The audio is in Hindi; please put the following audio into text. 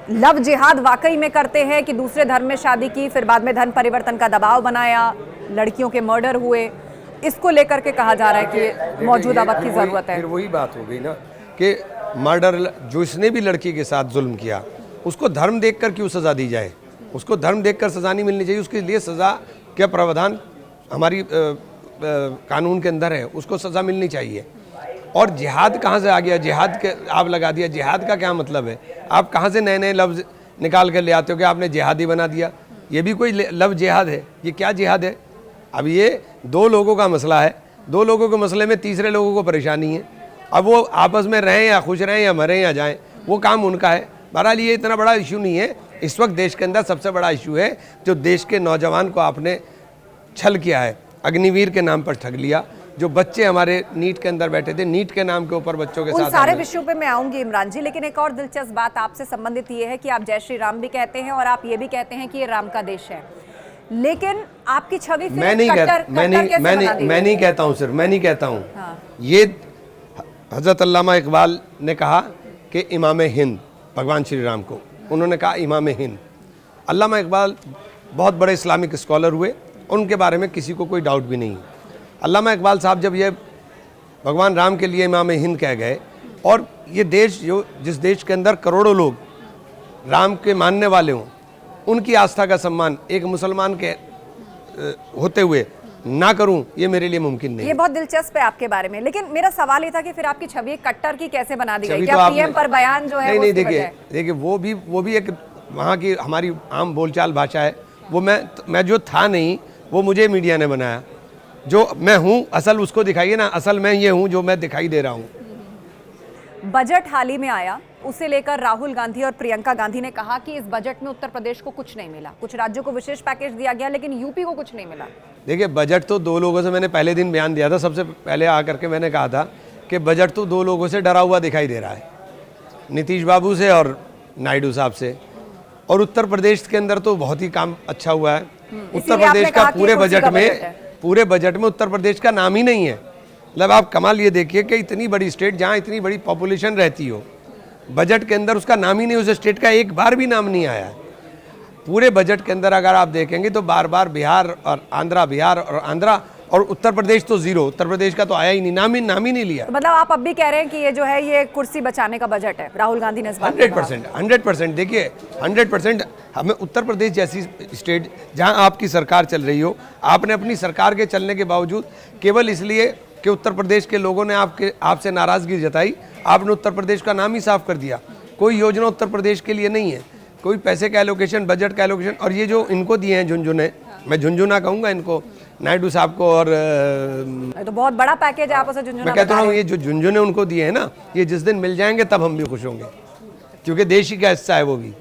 लव जिहाद वाकई में करते हैं कि दूसरे धर्म में शादी की, फिर बाद में धर्म परिवर्तन का दबाव बनाया, लड़कियों के मर्डर हुए, इसको लेकर के कहा जा रहा है कि मौजूदा वक्त की जरूरत है। फिर वही बात हो गई ना कि मर्डर जो इसने भी लड़की के साथ जुल्म किया उसको धर्म देखकर क्यों सजा दी जाए? उसको धर्म देखकर सजा नहीं मिलनी चाहिए। उसके लिए सजा क्या प्रावधान हमारी कानून के अंदर है, उसको सजा मिलनी चाहिए। और जिहाद कहाँ से आ गया? जिहाद के आप लगा दिया। जिहाद का क्या मतलब है? आप कहाँ से नए नए लफ्ज़ निकाल कर ले आते हो कि आपने जिहादी बना दिया? ये भी कोई लव जिहाद है? ये क्या जिहाद है? अब ये दो लोगों का मसला है, दो लोगों के मसले में तीसरे लोगों को परेशानी है। अब वो आपस में रहें या खुश रहें या मरें या जाएं, वो काम उनका है। बहरहाल ये इतना बड़ा इशू नहीं है। इस वक्त देश के अंदर सबसे बड़ा इशू है जो देश के नौजवान को आपने छल किया है, अग्निवीर के नाम पर ठग लिया। जो बच्चे हमारे नीट के अंदर बैठे थे, नीट के नाम के ऊपर बच्चों के साथ उन सारे विषयों पे मैं आऊंगी इमरान जी, लेकिन एक और दिलचस्प बात आपसे संबंधित ये है कि आप जय श्री राम भी कहते हैं और आप ये भी कहते हैं कि ये राम का देश है, लेकिन आपकी छवि मैं नहीं कहता हूँ, सिर्फ मैं नहीं कहता हूँ। हाँ। ये हजरत अल्लामा इकबाल ने कहा कि इमाम हिंद भगवान श्री राम को, उन्होंने कहा इमाम हिंद। अल्लामा इकबाल बहुत बड़े इस्लामिक स्कॉलर हुए, उनके बारे में किसी को कोई डाउट भी नहीं। अल्लामा इकबाल साहब जब ये भगवान राम के लिए इमाम हिंद कह गए, और ये देश जो जिस देश के अंदर करोड़ों लोग राम के मानने वाले हों, उनकी आस्था का सम्मान एक मुसलमान के होते हुए ना करूं, ये मेरे लिए मुमकिन नहीं। ये बहुत दिलचस्प है आपके बारे में, लेकिन मेरा सवाल ये था कि फिर आपकी छवि कट्टर की कैसे बना दी गई? क्या पीएम पर बयान जो है? नहीं, देखिए वो भी एक वहाँ की हमारी आम बोलचाल भाषा है। वो मैं जो था नहीं, वो मुझे मीडिया ने बनाया। जो मैं हूँ असल उसको दिखाइए ना, असल मैं ये हूँ जो मैं दिखाई दे रहा हूँ। बजट हाल ही में आया, उसे लेकर राहुल गांधी और प्रियंका गांधी ने कहा कि इस बजट में उत्तर प्रदेश को कुछ नहीं मिला। कुछ राज्यों को विशेष पैकेज दिया गया, लेकिन यूपी को कुछ नहीं मिला। देखिए, बजट तो दो लोगों से मैंने पहले दिन बयान दिया था। सबसे पहले आकर के मैंने कहा था कि बजट तो दो लोगों से डरा हुआ दिखाई दे रहा है, नीतीश बाबू से और नायडू साहब से। और उत्तर प्रदेश के अंदर तो बहुत ही काम अच्छा हुआ है। उत्तर प्रदेश का पूरे बजट में उत्तर प्रदेश का नाम ही नहीं है। मतलब आप कमाल ये देखिए कि इतनी बड़ी स्टेट जहाँ इतनी बड़ी पॉपुलेशन रहती हो, बजट के अंदर उसका नाम ही नहीं, उस स्टेट का एक बार भी नाम नहीं आया। पूरे बजट के अंदर अगर आप देखेंगे तो बार बार बिहार और आंध्रा और उत्तर प्रदेश तो जीरो। उत्तर प्रदेश का तो आया ही नहीं, नाम ही नहीं लिया। तो मतलब आप अब भी कह रहे हैं कि ये जो है ये कुर्सी बचाने का बजट है? राहुल गांधी ने 100% देखिए 100%। हमें उत्तर प्रदेश जैसी स्टेट जहां आपकी सरकार चल रही हो, आपने अपनी सरकार के चलने के बावजूद केवल इसलिए कि उत्तर प्रदेश के लोगों ने आपसे नाराजगी जताई, आपने उत्तर प्रदेश का नाम ही साफ कर दिया। कोई योजना उत्तर प्रदेश के लिए नहीं है, कोई पैसे का एलोकेशन, बजट का एलोकेशन। और ये जो इनको दिए हैं झुंझुने, मैं झुंझुना कहूँगा इनको, नायडू साहब को, और तो बहुत बड़ा पैकेज है आप उसे झुंझुना। मैं कहता हूँ ये जो झुंझुने उनको दिए हैं ना, ये जिस दिन मिल जाएंगे तब हम भी खुश होंगे, क्योंकि देश ही का हिस्सा है वो भी।